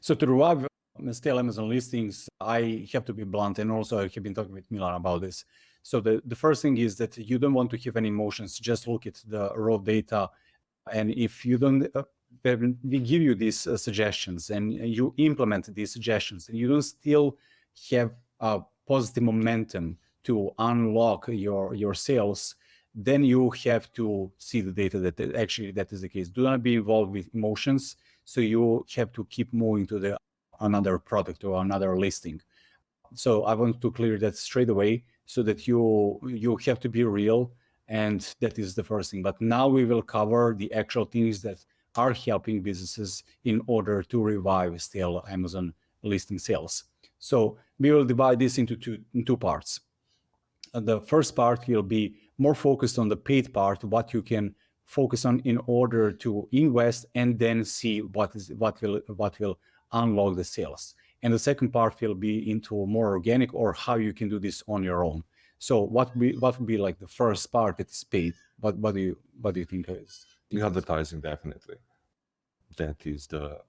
So to revive stale Amazon listings, I have to be blunt, and also I have been talking with Milan about this. So the first thing is that you don't want to have any emotions. Just look at the raw data, and if you don't, then we give you these suggestions, and you implement these suggestions, and you don't still have a positive momentum to unlock your sales, then you have to see the data that actually that is the case. Do not be involved with emotions. So you have to keep moving to another product or another listing. So I want to clear that straight away, so that you have to be real, and that is the first thing. But now we will cover the actual things that are helping businesses in order to revive still Amazon listing sales. So we will divide this into two parts. The first part will be more focused on the paid part, what you can focus on in order to invest, and then see what will unlock the sales. And the second part will be into more organic, or how you can do this on your own. So what would be like the first part that is paid? What do you think is? The advertising, definitely. That is the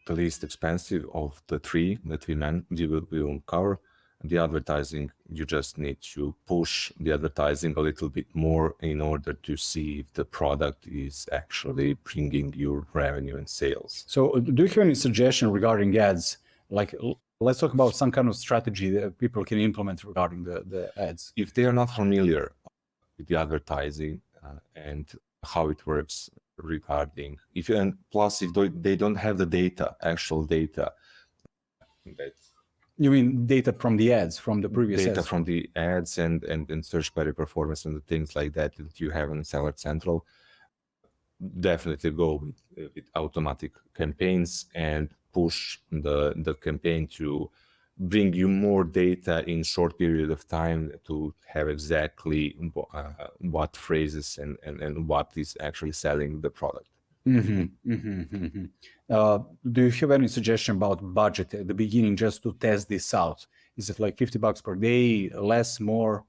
least expensive of the three that we will cover. The advertising, you just need to push the advertising a little bit more in order to see if the product is actually bringing you revenue and sales. So do you have any suggestion regarding ads? Like, let's talk about some kind of strategy that people can implement regarding the ads. If they are not familiar with the advertising and how it works regarding, if they don't have the data, actual data, you mean data from the ads, from the previous data ads? from the ads and search query performance and the things like that you have in Seller Central, definitely go with automatic campaigns and push the campaign to bring you more data in short period of time to have exactly what phrases and what is actually selling the product. Do you have any suggestion about budget at the beginning, just to test this out? Is it like $50 per day, less, more?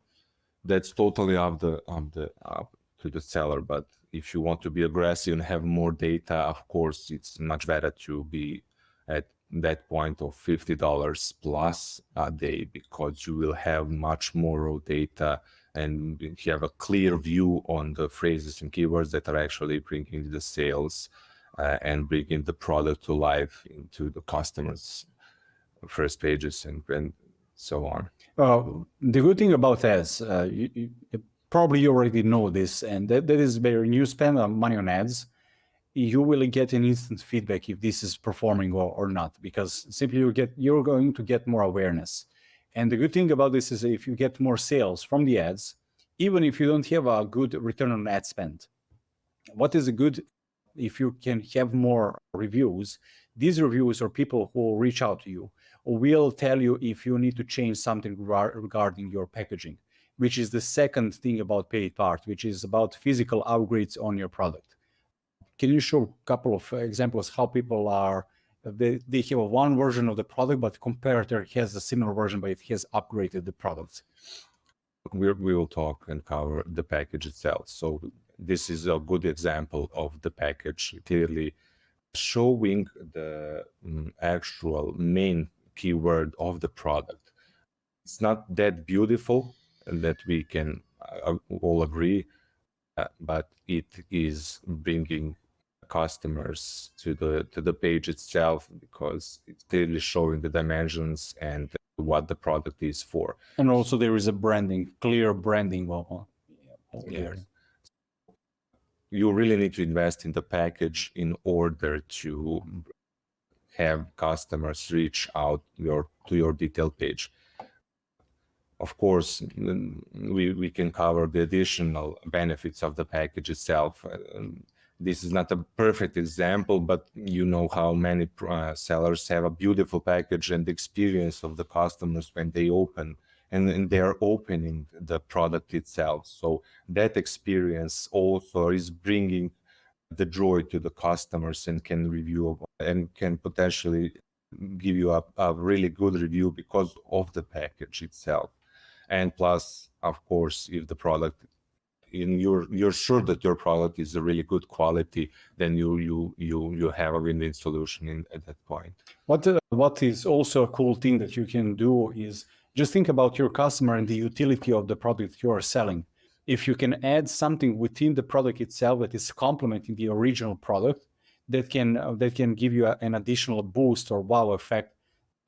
That's totally up to the seller. But if you want to be aggressive and have more data, of course, it's much better to be at that point of $50 plus a day, because you will have much more raw data and you have a clear view on the phrases and keywords that are actually bringing the sales and bringing the product to life into the customers' first pages and so on. The good thing about ads, probably you already know this, and that is when you spend money on ads, you will get an instant feedback if this is performing or not, because simply you're going to get more awareness. And the good thing about this is if you get more sales from the ads, even if you don't have a good return on ad spend. What is good if you can have more reviews? These reviews are people who reach out to you, or will tell you if you need to change something regarding your packaging, which is the second thing about paid part, which is about physical upgrades on your product. Can you show a couple of examples how people are, they have one version of the product, but competitor has a similar version, but it has upgraded the product? We will talk and cover the package itself. So this is a good example of the package, clearly showing the actual main keyword of the product. It's not that beautiful that we can all agree, but it is bringing customers to the page itself, because it's clearly showing the dimensions and what the product is for. And also there is a clear branding. Yes. You really need to invest in the package in order to have customers reach out to your detail page. Of course, we can cover the additional benefits of the package itself. This is not a perfect example, but you know how many sellers have a beautiful package and experience of the customers when they open and they are opening the product itself. So that experience also is bringing the joy to the customers and can review and can potentially give you a really good review because of the package itself. And plus, of course, if the product you're sure that your product is a really good quality, then you have a win-win solution at that point. What is also a cool thing that you can do is just think about your customer and the utility of the product you are selling. If you can add something within the product itself that is complementing the original product, that can give you an additional boost or wow effect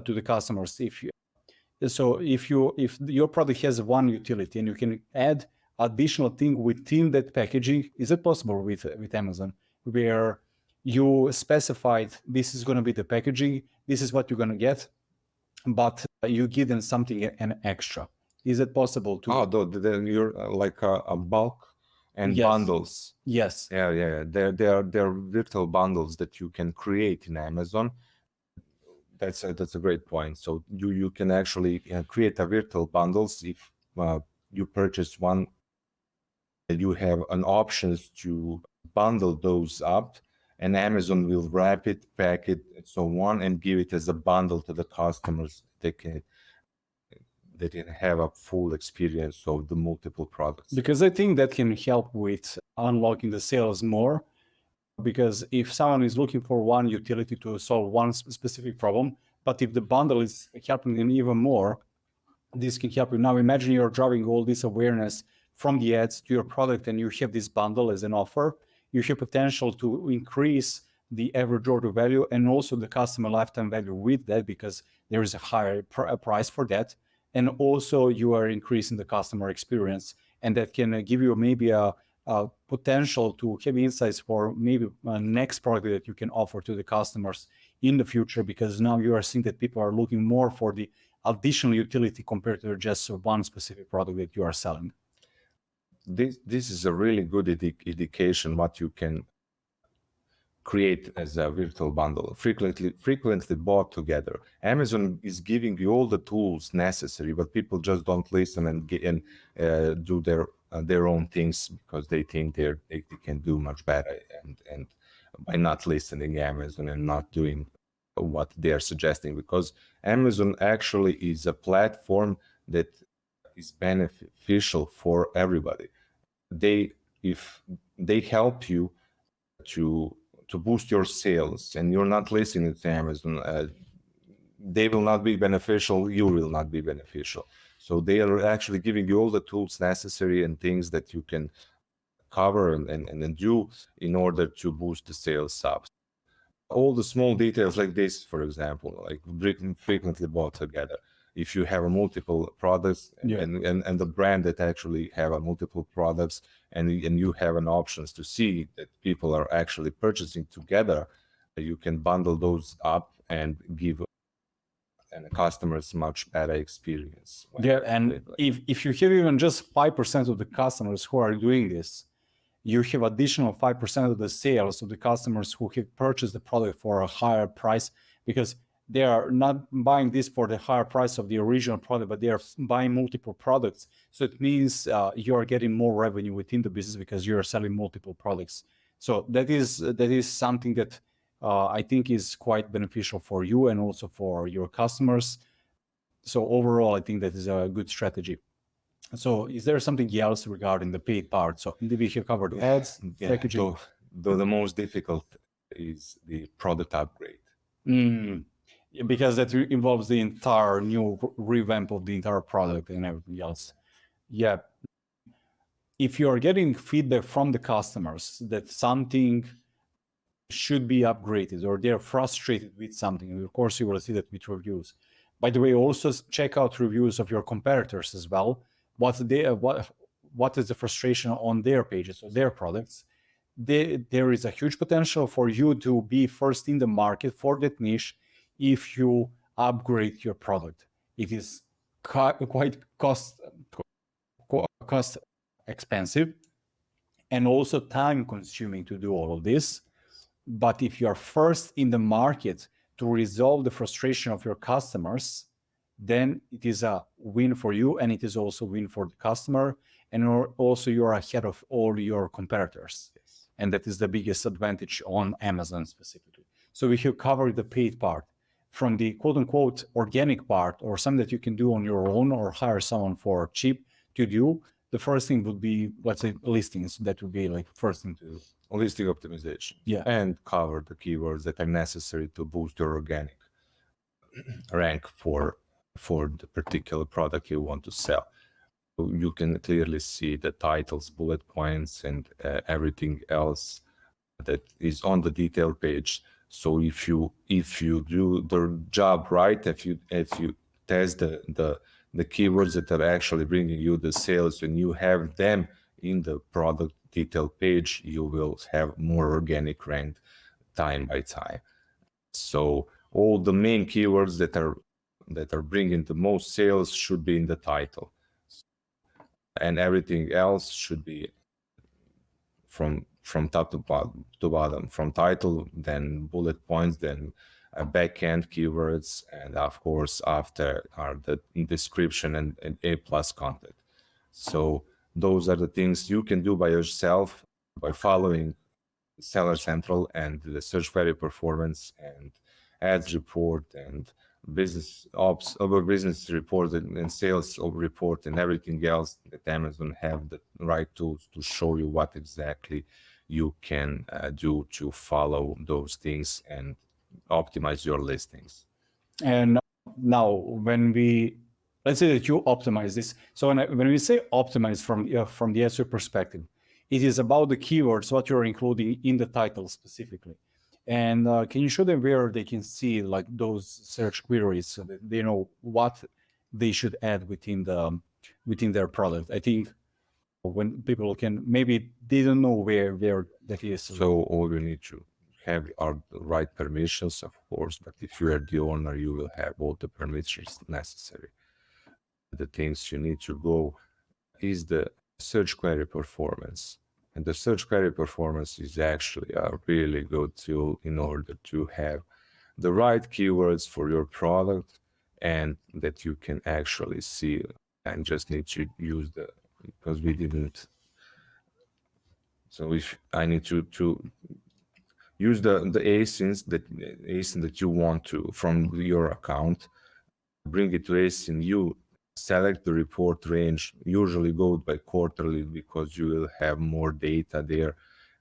to the customers. If your product has one utility and you can add additional thing within that packaging, is it possible with Amazon, where you specified this is going to be the packaging, this is what you're going to get, but you give them something an extra? Is it possible to? Then you're like a bulk and Yes. bundles. Yes. Yeah. There are virtual bundles that you can create in Amazon. That's a great point. So you can actually create a virtual bundles if you purchase one. You have an options to bundle those up, and Amazon will wrap it, pack it, and so on, and give it as a bundle to the customers. They can have a full experience of the multiple products. Because I think that can help with unlocking the sales more. Because if someone is looking for one utility to solve one specific problem, but if the bundle is helping them even more, this can help you. Now imagine you're driving all this awareness from the ads to your product, and you have this bundle as an offer. You have potential to increase the average order value and also the customer lifetime value with that, because there is a higher price for that. And also you are increasing the customer experience, and that can give you maybe a potential to have insights for maybe a next product that you can offer to the customers in the future, because now you are seeing that people are looking more for the additional utility compared to just one specific product that you are selling. This is a really good indication what you can create as a virtual bundle, frequently bought together. Amazon is giving you all the tools necessary, but people just don't listen and do their own things because they think they can do much better, and by not listening Amazon and not doing what they are suggesting, because Amazon actually is a platform that is beneficial for everybody. If they help you to boost your sales and you're not listening to Amazon, they will not be beneficial, you will not be beneficial. So they are actually giving you all the tools necessary and things that you can cover and do in order to boost the sales up. All the small details like this, for example, like frequently bought together. If you have multiple products and the brand that actually have multiple products, and you have an options to see that people are actually purchasing together, you can bundle those up and give customers much better experience. Yeah, and if you have even just 5% of the customers who are doing this, you have additional 5% of the sales of the customers who have purchased the product for a higher price, because they are not buying this for the higher price of the original product, but they are buying multiple products. So it means you are getting more revenue within the business because you are selling multiple products. So that is something that I think is quite beneficial for you and also for your customers. So overall, I think that is a good strategy. So is there something else regarding the paid part? So we have covered ads, packaging. The most difficult is the product upgrade. Because that involves the entire new revamp of the entire product and everything else. Yeah. If you're getting feedback from the customers that something should be upgraded or they're frustrated with something, and of course you will see that with reviews. By the way, also check out reviews of your competitors as well. What is the frustration on their pages or their products? There is a huge potential for you to be first in the market for that niche if you upgrade your product. It is quite cost expensive and also time consuming to do all of this. But if you are first in the market to resolve the frustration of your customers, then it is a win for you, and it is also a win for the customer, and also you are ahead of all your competitors. Yes. And that is the biggest advantage on Amazon specifically. So we have covered the paid part. From the quote-unquote organic part, or something that you can do on your own or hire someone for cheap to do, the first thing would be, let's say, listings. That would be like first thing to do. Listing optimization. Yeah. And cover the keywords that are necessary to boost your organic rank for the particular product you want to sell. So you can clearly see the titles, bullet points, and everything else that is on the detail page. So if you do the job right, if you test the keywords that are actually bringing you the sales, and you have them in the product detail page, you will have more organic rank time by time. So all the main keywords that are bringing the most sales should be in the title, and everything else should be from top to bottom, from title, then bullet points, then back-end keywords, and of course after are the description and A+ content. So those are the things you can do by yourself by following Seller Central and the search query performance and ads report and business ops over business report and sales report and everything else that Amazon have the right tools to show you what exactly you can do to follow those things and optimize your listings. And now when we, let's say that you optimize this. So when we say optimize from the SEO perspective, it is about the keywords, what you're including in the title specifically. And can you show them where they can see like those search queries so that they know what they should add within their product? I think when people can, maybe they don't know where that is. So all you need to have are the right permissions, of course, but if you are the owner, you will have all the permissions necessary. The things you need to go is the search query performance. And the search query performance is actually a really good tool in order to have the right keywords for your product and that you can actually see, and just need to use because we didn't. So if I need to use the ASINs that you want to from your account, bring it to ASIN, you select the report range, usually go by quarterly because you will have more data there,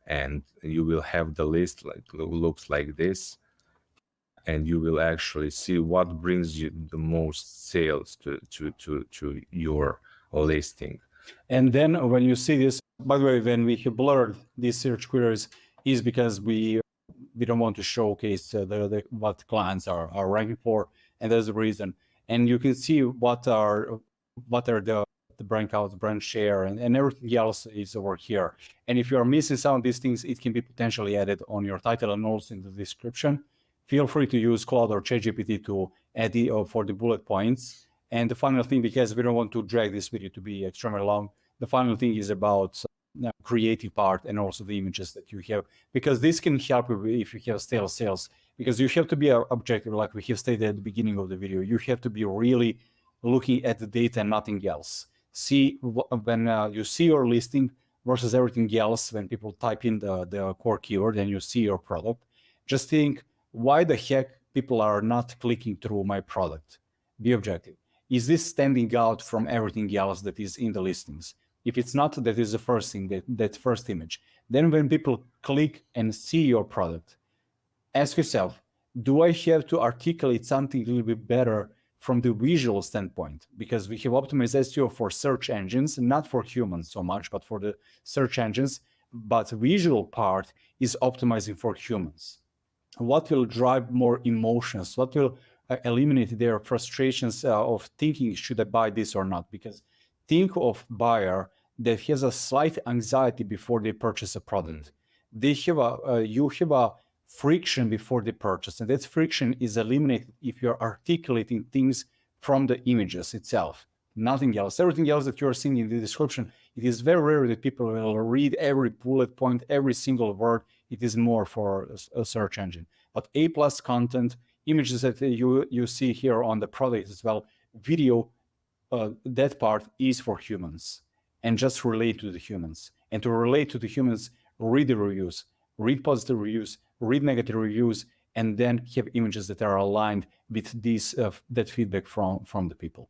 and you will have the list like looks like this, and you will actually see what brings you the most sales to your listing. And then when you see this, by the way, when we have blurred these search queries is because we don't want to showcase what clients are ranking for, and there's a reason. And you can see what are the brand counts, brand share, and everything else is over here. And if you are missing some of these things, it can be potentially added on your title and also in the description. Feel free to use Claude or ChatGPT to add for the bullet points. And the final thing, because we don't want to drag this video to be extremely long, the final thing is about creative part and also the images that you have, because this can help you if you have stale sales, because you have to be objective, like we have stated at the beginning of the video. You have to be really looking at the data and nothing else. See when you see your listing versus everything else, when people type in the core keyword and you see your product, just think, why the heck people are not clicking through my product? Be objective. Is this standing out from everything else that is in the listings? If it's not, that is the first thing, that first image. Then when people click and see your product, ask yourself, do I have to articulate something a little bit better from the visual standpoint? Because we have optimized SEO for search engines, not for humans so much, but for the search engines. But the visual part is optimizing for humans. What will drive more emotions? What will eliminate their frustrations of thinking, should I buy this or not? Because think of buyer that has a slight anxiety before they purchase a product. They have you have a friction before they purchase, and that friction is eliminated if you're articulating things from the images itself, nothing else. Everything else that you're seeing in the description, it is very rare that people will read every bullet point, every single word. It is more for a search engine. But A+ content, images that you see here on the product as well, video, that part is for humans, and just relate to the humans. And to relate to the humans, read the reviews, read positive reviews, read negative reviews, and then have images that are aligned with these that feedback from the people.